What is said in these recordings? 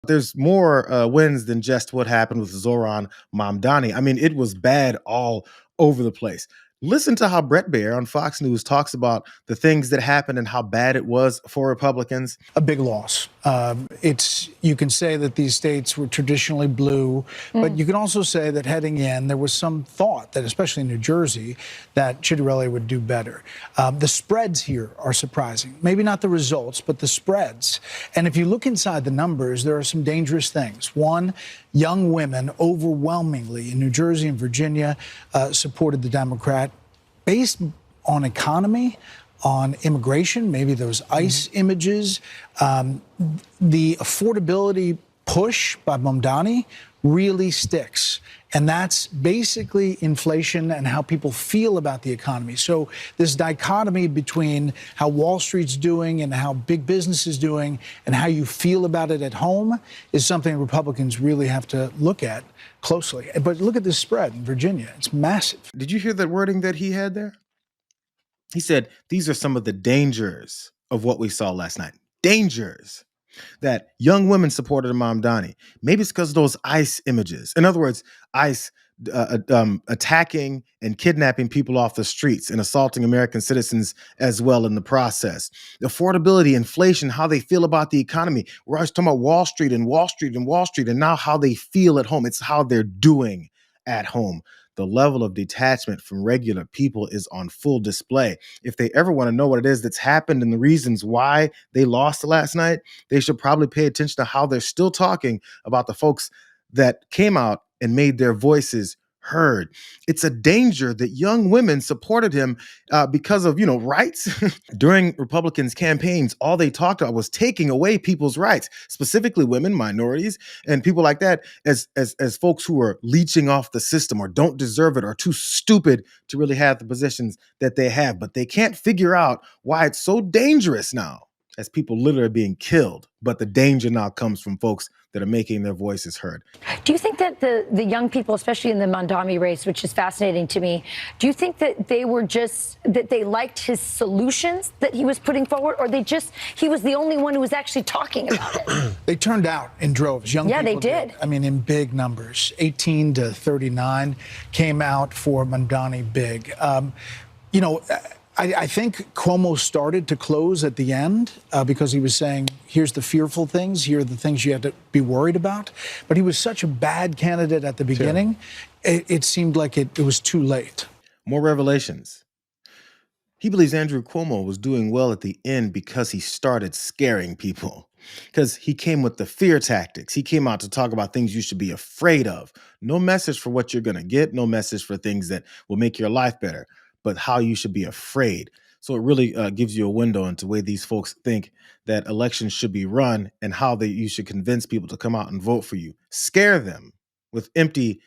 there's more wins than just what happened with Zoran Mamdani. I mean, it was bad all over the place. Listen to how Bret Baier on Fox News talks about the things that happened and how bad it was for Republicans. A big loss. You can say that these states were traditionally blue, but you can also say that heading in, there was some thought that, especially in New Jersey, that Ciattarelli would do better. The spreads here are surprising. Maybe not the results, but the spreads. And if you look inside the numbers, there are some dangerous things. One, young women overwhelmingly in New Jersey and Virginia supported the Democrat based on economy, on immigration, maybe those ICE images. The affordability push by Mamdani really sticks. And that's basically inflation and how people feel about the economy. So this dichotomy between how Wall Street's doing and how big business is doing and how you feel about it at home is something Republicans really have to look at closely. But look at this spread in Virginia. It's massive. Did you hear that wording that he had there? He said, these are some of the dangers of what we saw last night. Dangers that young women supported Mamdani. Maybe it's because of those ICE images. In other words, ICE attacking and kidnapping people off the streets and assaulting American citizens as well in the process. Affordability, inflation, how they feel about the economy. We're always talking about Wall Street and Wall Street and Wall Street, and now how they feel at home. It's how they're doing at home. The level of detachment from regular people is on full display. If they ever want to know what it is that's happened and the reasons why they lost last night, they should probably pay attention to how they're still talking about the folks that came out and made their voices heard. It's a danger that young women supported him because of, rights. During Republicans' campaigns, all they talked about was taking away people's rights, specifically women, minorities, and people like that as folks who are leeching off the system or don't deserve it or too stupid to really have the positions that they have. But they can't figure out why it's so dangerous now, as people literally are being killed. But the danger now comes from folks that are making their voices heard. Do you think that the young people, especially in the Mamdani race, which is fascinating to me, do you think that they were that they liked his solutions that he was putting forward, or he was the only one who was actually talking about it? They turned out in droves. Young people they did. I mean, in big numbers. 18 to 39 came out for Mamdani big. I think Cuomo started to close at the end because he was saying, here's the fearful things, here are the things you have to be worried about. But he was such a bad candidate at the beginning, it seemed like it was too late. More revelations. He believes Andrew Cuomo was doing well at the end because he started scaring people. Because he came with the fear tactics. He came out to talk about things you should be afraid of. No message for what you're going to get, no message for things that will make your life better, but how you should be afraid. So it really gives you a window into the way these folks think that elections should be run and how you should convince people to come out and vote for you. Scare them with empty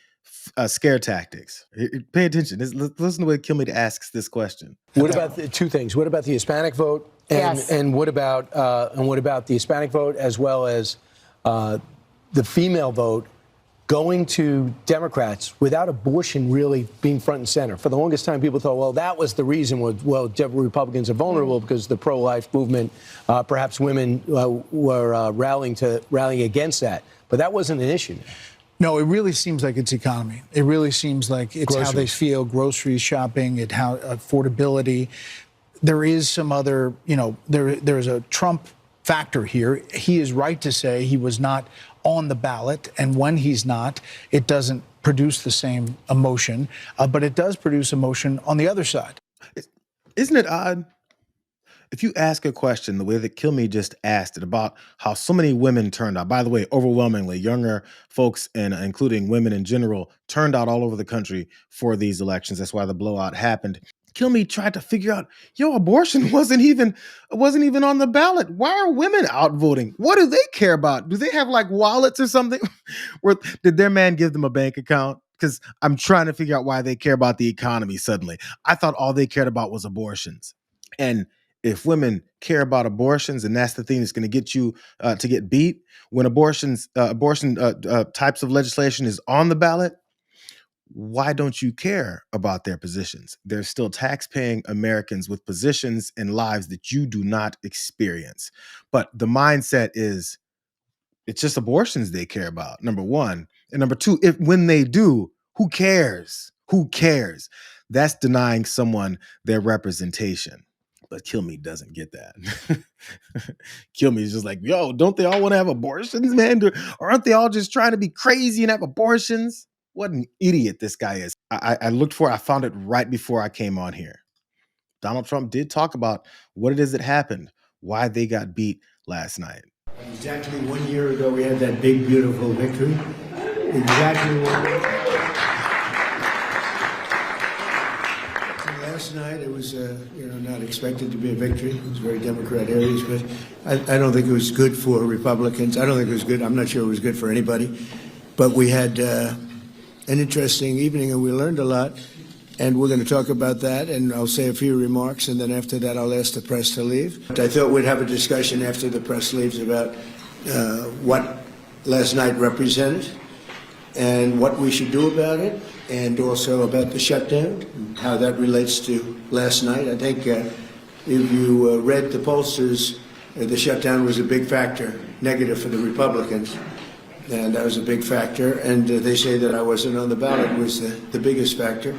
scare tactics. Pay attention. Listen to the way Kilmeade asks this question. What about two things? What about the Hispanic vote? And what about the Hispanic vote as well as the female vote going to Democrats without abortion really being front and center? For the longest time, people thought, well, that was the reason Republicans are vulnerable because the pro-life movement, perhaps women were rallying against that. But that wasn't an issue. No, it really seems like it's economy. It really seems like it's how they feel, grocery shopping, how affordability. There is some other, there's a Trump factor here. He is right to say he was not on the ballot, and when he's not, it doesn't produce the same emotion, but it does produce emotion on the other side. Isn't it odd? If you ask a question the way that Kilmeade just asked it about how so many women turned out, by the way, overwhelmingly younger folks and including women in general turned out all over the country for these elections. That's why the blowout happened. Kilmeade tried to figure out, abortion wasn't even on the ballot. Why are women out voting? What do they care about? Do they have like wallets or something? Or did their man give them a bank account? Because I'm trying to figure out why they care about the economy suddenly. I thought all they cared about was abortions. And if women care about abortions, and that's the thing that's going to get you to get beat, when abortion types of legislation is on the ballot, why don't you care about their positions? They're still tax-paying Americans with positions and lives that you do not experience. But the mindset is, It's just abortions they care about, number one. And number two, if when they do, who cares? Who cares? That's denying someone their representation. But Kilmeade doesn't get that. Kilmeade is just like, yo, don't they all want to have abortions, man? Or aren't they all just trying to be crazy and have abortions? What an idiot this guy is. I looked for it. I found it right before I came on here. Donald Trump did talk about what it is that happened, why they got beat last night. Exactly 1 year ago, we had that big, beautiful victory. Exactly 1 year. Last night, it was, not expected to be a victory. It was very Democrat areas, but I don't think it was good for Republicans. I don't think it was good. I'm not sure it was good for anybody. But we had an interesting evening, and we learned a lot. And we're going to talk about that, and I'll say a few remarks, and then after that, I'll ask the press to leave. I thought we'd have a discussion after the press leaves about what last night represented and what we should do about it, and also about the shutdown, and how that relates to last night. I think if you read the pollsters, the shutdown was a big factor, negative for the Republicans. And that was a big factor. And they say that I wasn't on the ballot was the biggest factor.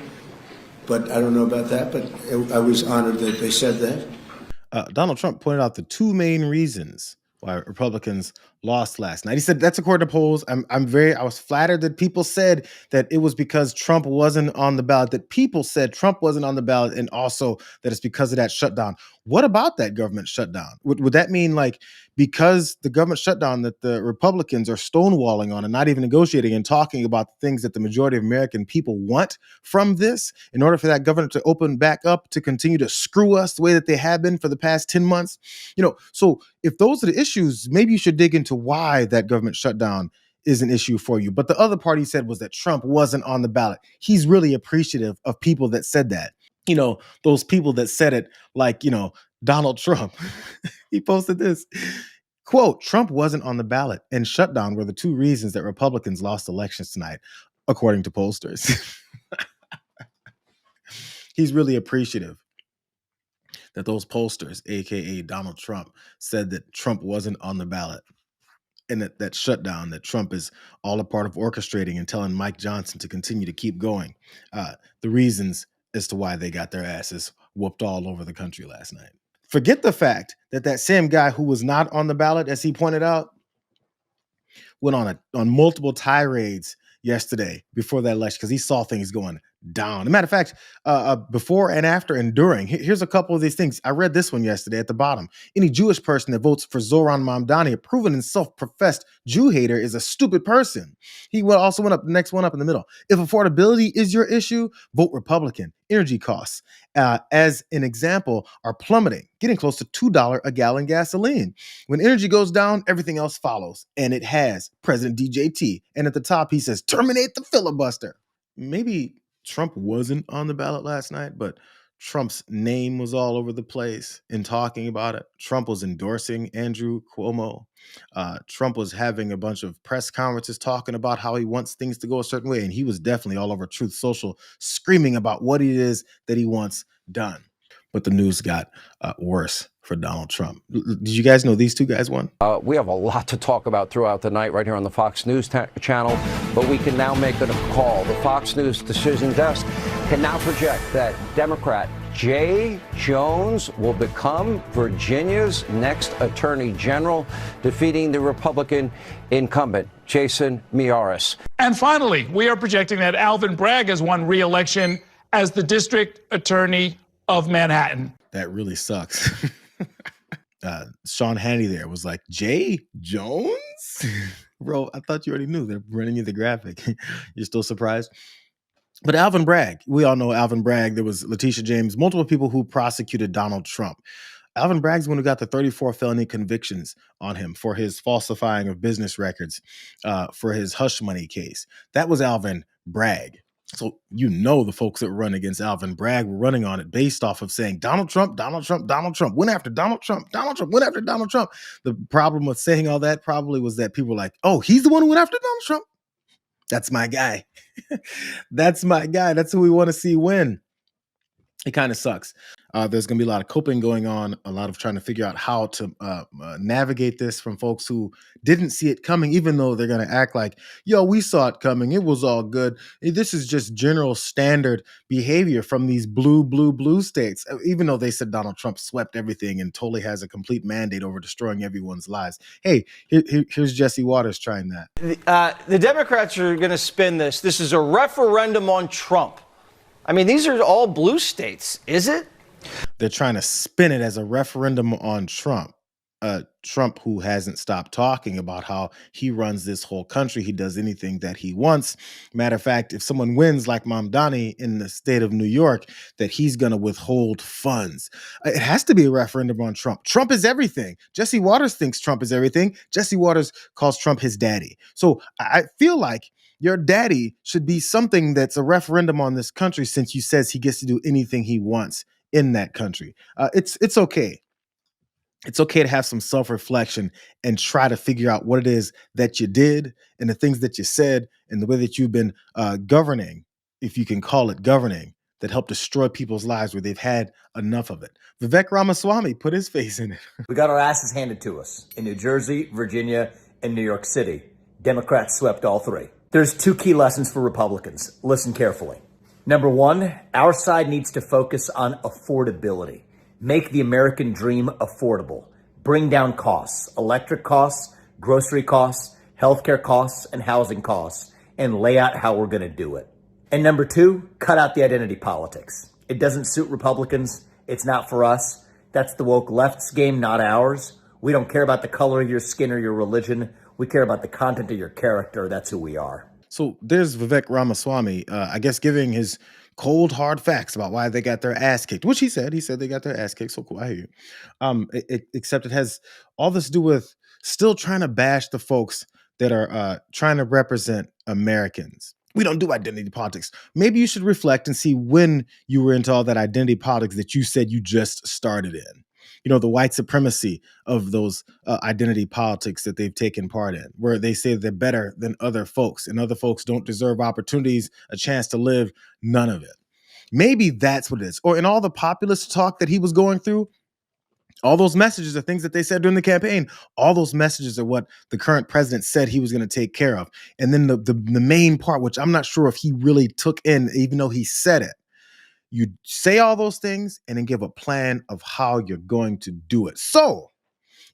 But I don't know about that, but I was honored that they said that. Donald Trump pointed out the two main reasons why Republicans lost last night. He said that's according to polls. I was flattered that people said that it was because Trump wasn't on the ballot, that people said Trump wasn't on the ballot, and also that it's because of that shutdown. What about that government shutdown? Would that mean like because the government shutdown that the Republicans are stonewalling on and not even negotiating and talking about the things that the majority of American people want from this in order for that government to open back up to continue to screw us the way that they have been for the past 10 months? So if those are the issues, maybe you should dig into why that government shutdown is an issue for you. But the other part he said was that Trump wasn't on the ballot. He's really appreciative of people that said that. Those people that said it like, Donald Trump. He posted this. Quote, Trump wasn't on the ballot and shutdown were the two reasons that Republicans lost elections tonight, according to pollsters. He's really appreciative that those pollsters, aka Donald Trump, said that Trump wasn't on the ballot. And that shutdown that Trump is all a part of orchestrating and telling Mike Johnson to continue to keep going. The reasons as to why they got their asses whooped all over the country last night. Forget the fact that that same guy who was not on the ballot, as he pointed out, went on multiple tirades yesterday before that election because he saw things going down. As a matter of fact, before and after and during, here's a couple of these things. I read this one yesterday at the bottom. Any Jewish person that votes for Zoran Mamdani, a proven and self-professed Jew hater, is a stupid person. He also went up, the next one up in the middle. If affordability is your issue, vote Republican. Energy costs, as an example, are plummeting, getting close to $2 a gallon gasoline. When energy goes down, everything else follows. And it has. President DJT. And at the top, he says, terminate the filibuster. Maybe Trump wasn't on the ballot last night, but Trump's name was all over the place in talking about it. Trump was endorsing Andrew Cuomo. Trump was having a bunch of press conferences talking about how he wants things to go a certain way. And he was definitely all over Truth Social screaming about what it is that he wants done. But the news got worse for Donald Trump. Did you guys know these two guys won? We have a lot to talk about throughout the night right here on the Fox News channel, but we can now make a call. The Fox News decision desk can now project that Democrat Jay Jones will become Virginia's next Attorney General, defeating the Republican incumbent, Jason Miyares. And finally, we are projecting that Alvin Bragg has won re-election as the District Attorney of Manhattan. That really sucks. Sean Hannity there was like, Jay Jones? Bro, I thought you already knew. They're running you the graphic. You're still surprised? But Alvin Bragg, we all know Alvin Bragg. There was Letitia James, multiple people who prosecuted Donald Trump. Alvin Bragg's the one who got the 34 felony convictions on him for his falsifying of business records, for his hush money case. That was Alvin Bragg. So the folks that were running against Alvin Bragg were running on it based off of saying Donald Trump, Donald Trump, Donald Trump, went after Donald Trump, Donald Trump, went after Donald Trump. The problem with saying all that probably was that people were like, oh, he's the one who went after Donald Trump? That's my guy. That's my guy. That's who we want to see win. It kind of sucks. There's going to be a lot of coping going on, a lot of trying to figure out how to navigate this from folks who didn't see it coming, even though they're going to act like, yo, we saw it coming. It was all good. This is just general standard behavior from these blue states, even though they said Donald Trump swept everything and totally has a complete mandate over destroying everyone's lives. Hey, here's Jesse Waters trying that. The Democrats are going to spin this. This is a referendum on Trump. I mean, these are all blue states, is it? They're trying to spin it as a referendum on Trump. Trump, who hasn't stopped talking about how he runs this whole country. He does anything that he wants. Matter of fact, if someone wins like Mamdani in the state of New York, that he's going to withhold funds. It has to be a referendum on Trump. Trump is everything. Jesse Waters thinks Trump is everything. Jesse Waters calls Trump his daddy. So I feel like your daddy should be something that's a referendum on this country, since he says he gets to do anything he wants in that country. It's okay. It's okay to have some self-reflection and try to figure out what it is that you did and the things that you said and the way that you've been governing, if you can call it governing, that helped destroy people's lives where they've had enough of it. Vivek Ramaswamy put his face in it. We got our asses handed to us in New Jersey, Virginia, and New York City. Democrats swept all three. There's two key lessons for Republicans. Listen carefully. Number one, our side needs to focus on affordability. Make the American dream affordable. Bring down costs, electric costs, grocery costs, healthcare costs, and housing costs, and lay out how we're going to do it. And number two, cut out the identity politics. It doesn't suit Republicans. It's not for us. That's the woke left's game, not ours. We don't care about the color of your skin or your religion. We care about the content of your character. That's who we are. So there's Vivek Ramaswamy, I guess, giving his cold, hard facts about why they got their ass kicked, which he said they got their ass kicked. So cool. I hear you. Except it has all this to do with still trying to bash the folks that are trying to represent Americans. We don't do identity politics. Maybe you should reflect and see when you were into all that identity politics that you said you just started in. You know, the white supremacy of those identity politics that they've taken part in, where they say they're better than other folks and other folks don't deserve opportunities, a chance to live, none of it. Maybe that's what it is. Or in all the populist talk that he was going through, all those messages are things that they said during the campaign. All those messages are what the current president said he was going to take care of. And then the main part, which I'm not sure if he really took in, even though he said it. You say all those things and then give a plan of how you're going to do it. So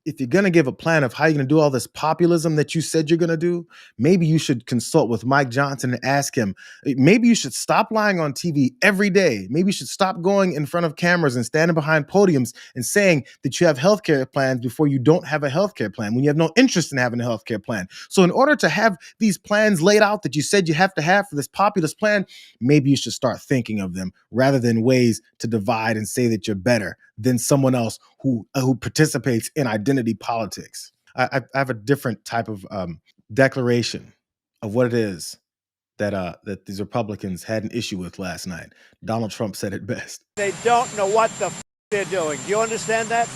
if you're going to give a plan of how you're going to do all this populism that you said you're going to do, maybe you should consult with Mike Johnson and ask him, maybe you should stop lying on TV every day. Maybe you should stop going in front of cameras and standing behind podiums and saying that you have healthcare plans before you don't have a healthcare plan, when you have no interest in having a healthcare plan. So in order to have these plans laid out that you said you have to have for this populist plan, maybe you should start thinking of them rather than ways to divide and say that you're better than someone else who participates in identity politics. I have a different type of declaration of what it is that these Republicans had an issue with last night. Donald Trump said it best. They don't know what the they're doing. Do you understand that?